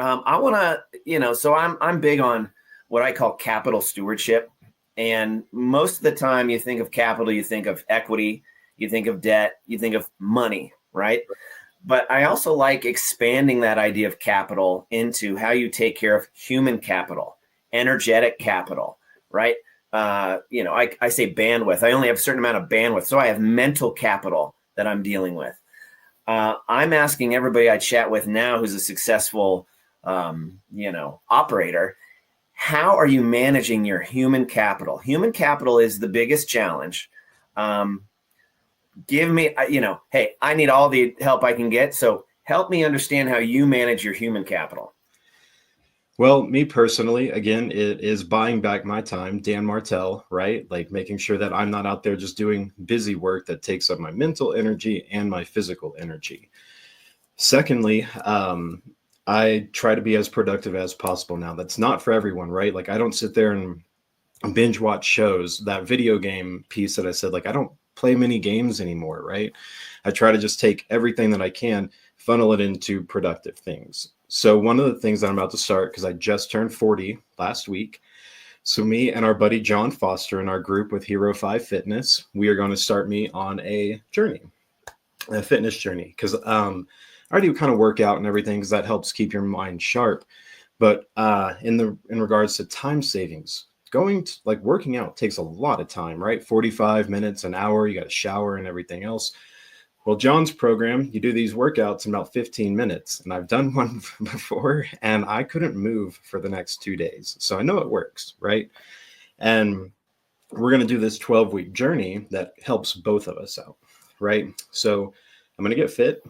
I want to, so I'm big on what I call capital stewardship. And most of the time you think of capital, you think of equity, you think of debt, you think of money, right? But I also like expanding that idea of capital into how you take care of human capital, energetic capital, right? I say bandwidth. I only have a certain amount of bandwidth. So I have mental capital that I'm dealing with. I'm asking everybody I chat with now who's a successful, operator, how are you managing your human capital? Human capital is the biggest challenge. Give me, hey, I need all the help I can get. So help me understand how you manage your human capital. Well, me personally, again, it is buying back my time, Dan Martel, right? Like making sure that I'm not out there just doing busy work that takes up my mental energy and my physical energy. Secondly, I try to be as productive as possible now. That's not for everyone, right? Like I don't sit there and binge watch shows. That video game piece that I said, like I don't play many games anymore, right? I try to just take everything that I can, funnel it into productive things. So one of the things that I'm about to start, because I just turned 40 last week. So me and our buddy John Foster in our group with Hero 5 Fitness, we are going to start me on a journey, a fitness journey. Because I already kind of work out and everything, because that helps keep your mind sharp. But in regards to time savings, working out takes a lot of time, right? 45 minutes, an hour, you got to shower and everything else. Well, John's program, you do these workouts in about 15 minutes, and I've done one before, and I couldn't move for the next 2 days. So I know it works, right? And we're going to do this 12-week journey that helps both of us out, right? So I'm going to get fit,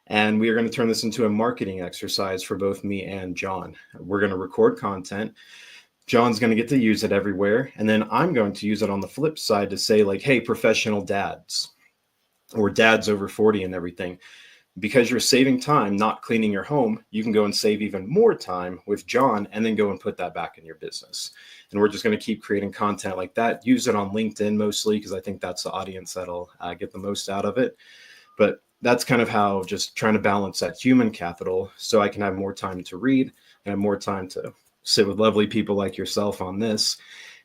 and we are going to turn this into a marketing exercise for both me and John. We're going to record content. John's going to get to use it everywhere, and then I'm going to use it on the flip side to say, like, hey, professional dads, or dads over 40 and everything, because you're saving time not cleaning your home, you can go and save even more time with John and then go and put that back in your business. And we're just going to keep creating content like that. Use it on LinkedIn mostly, because I think that's the audience that'll get the most out of it. But that's kind of how, just trying to balance that human capital so I can have more time to read and have more time to sit with lovely people like yourself on this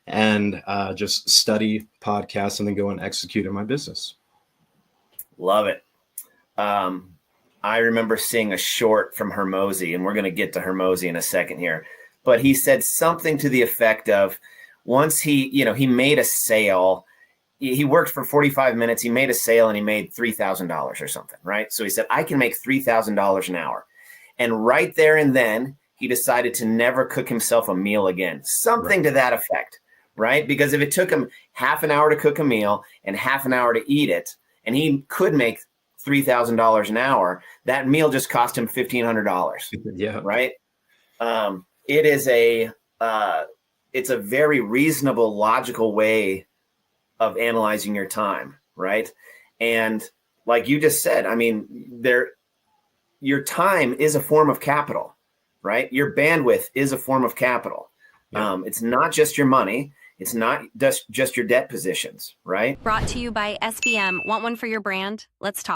and just study podcasts and then go and execute in my business. Love it. I remember seeing a short from Hermosi, and we're going to get to Hermosi in a second here, but he said something to the effect of, once he made a sale, he worked for 45 minutes, he made a sale and he made $3,000 or something, right? So he said, I can make $3,000 an hour. And right there and then he decided to never cook himself a meal again, something to that effect, right? Because if it took him half an hour to cook a meal and half an hour to eat it, and he could make $3,000 an hour, that meal just cost him $1,500. Yeah. Right. It's a very reasonable, logical way of analyzing your time. Right. And like you just said, I mean, your time is a form of capital, right? Your bandwidth is a form of capital. Yeah. It's not just your money. It's not just your debt positions, right? Brought to you by SBM. Want one for your brand? Let's talk.